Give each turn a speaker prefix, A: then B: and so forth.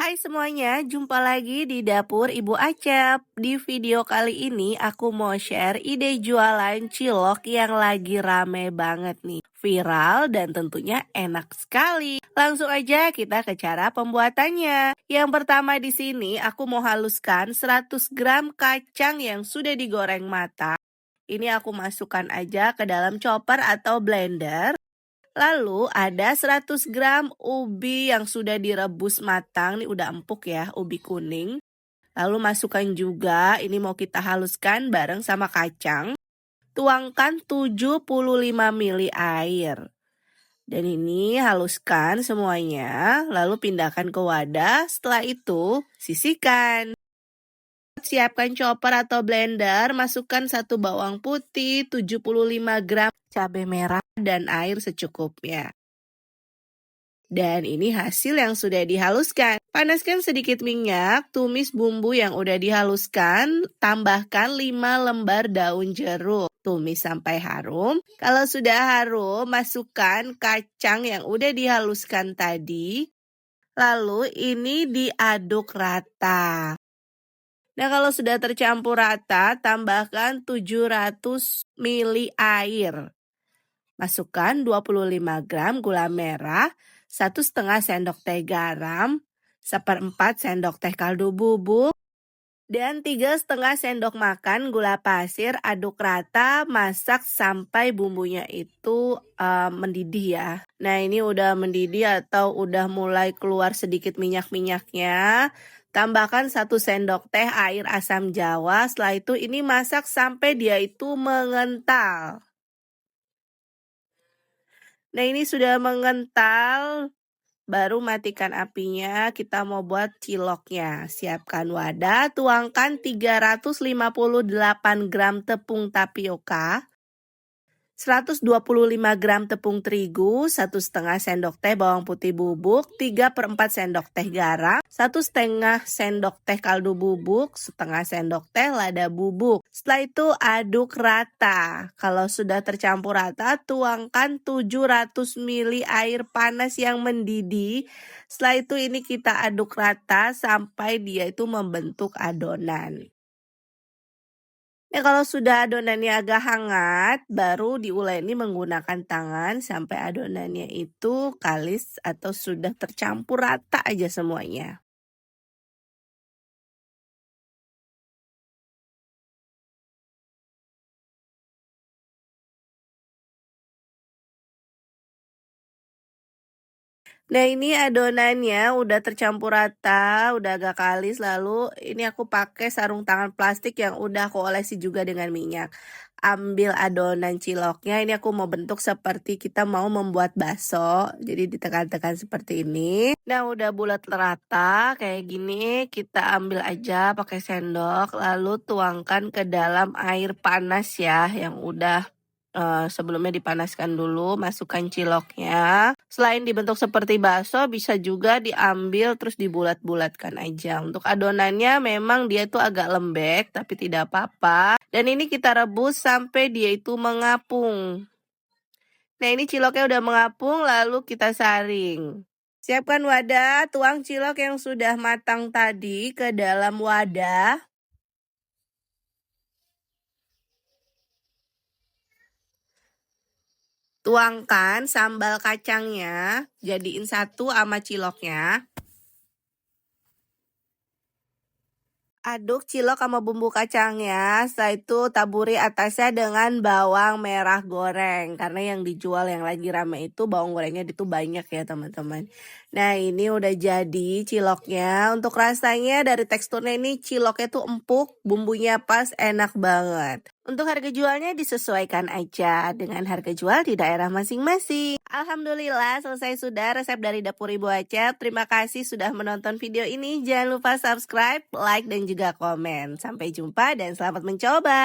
A: Hai semuanya, jumpa lagi di Dapur Ibu Acep. Di video kali ini aku mau share ide jualan cilok yang lagi rame banget nih. Viral dan tentunya enak sekali. Langsung aja kita ke cara pembuatannya. Yang pertama di sini aku mau haluskan 100 gram kacang yang sudah digoreng matang. Ini aku masukkan aja ke dalam chopper atau blender. Lalu ada 100 gram ubi yang sudah direbus matang, ini udah empuk ya, ubi kuning. Lalu masukkan juga, ini mau kita haluskan bareng sama kacang. Tuangkan 75 ml air. Dan ini haluskan semuanya, lalu pindahkan ke wadah, setelah itu sisihkan. Siapkan chopper atau blender, masukkan 1 bawang putih, 75 gram cabai merah, dan air secukupnya. Dan ini hasil yang sudah dihaluskan. Panaskan sedikit minyak, tumis bumbu yang udah dihaluskan, tambahkan 5 lembar daun jeruk. Tumis sampai harum. Kalau sudah harum, masukkan kacang yang udah dihaluskan tadi. Lalu ini diaduk rata. Nah, kalau sudah tercampur rata, tambahkan 700 ml air. Masukkan 25 gram gula merah, 1,5 sendok teh garam, 1/4 sendok teh kaldu bubuk, dan 3,5 sendok makan gula pasir. Aduk rata, masak sampai bumbunya itu mendidih ya. Nah, ini udah mendidih atau udah mulai keluar sedikit minyak-minyaknya. Tambahkan 1 sendok teh air asam jawa. Setelah itu ini masak sampai dia itu mengental. Nah, ini sudah mengental, baru matikan apinya, kita mau buat ciloknya. Siapkan wadah, tuangkan 358 gram tepung tapioka, 125 gram tepung terigu, 1,5 sendok teh bawang putih bubuk, 3/4 sendok teh garam, 1,5 sendok teh kaldu bubuk, 1/2 sendok teh lada bubuk. Setelah itu aduk rata. Kalau sudah tercampur rata, tuangkan 700 ml air panas yang mendidih. Setelah itu ini kita aduk rata sampai dia itu membentuk adonan. Nah, kalau sudah adonannya agak hangat, baru diuleni menggunakan tangan sampai adonannya itu kalis atau sudah tercampur rata aja semuanya. Nah, ini adonannya udah tercampur rata, udah agak kalis. Lalu ini aku pakai sarung tangan plastik yang udah aku olesi juga dengan minyak. Ambil adonan ciloknya, ini aku mau bentuk seperti kita mau membuat bakso. Jadi ditekan-tekan seperti ini. Nah, udah bulat rata kayak gini, kita ambil aja pakai sendok. Lalu tuangkan ke dalam air panas ya, yang udah sebelumnya dipanaskan dulu, masukkan ciloknya. Selain dibentuk seperti bakso, bisa juga diambil terus dibulat-bulatkan aja. Untuk adonannya memang dia itu agak lembek, tapi tidak apa-apa. Dan ini kita rebus sampai dia itu mengapung. Nah, ini ciloknya udah mengapung, lalu kita saring. Siapkan wadah, tuang cilok yang sudah matang tadi ke dalam wadah. Tuangkan sambal kacangnya, jadiin satu sama ciloknya. Aduk cilok sama bumbu kacangnya, setelah itu taburi atasnya dengan bawang merah goreng. Karena yang dijual yang lagi rame itu bawang gorengnya itu banyak ya teman-teman. Nah, ini udah jadi ciloknya. Untuk rasanya dari teksturnya ini ciloknya tuh empuk, bumbunya pas, enak banget. Untuk harga jualnya disesuaikan aja dengan harga jual di daerah masing-masing. Alhamdulillah selesai sudah resep dari Dapur Ibu Acep. Terima kasih sudah menonton video ini. Jangan lupa subscribe, like, dan juga komen. Sampai jumpa dan selamat mencoba.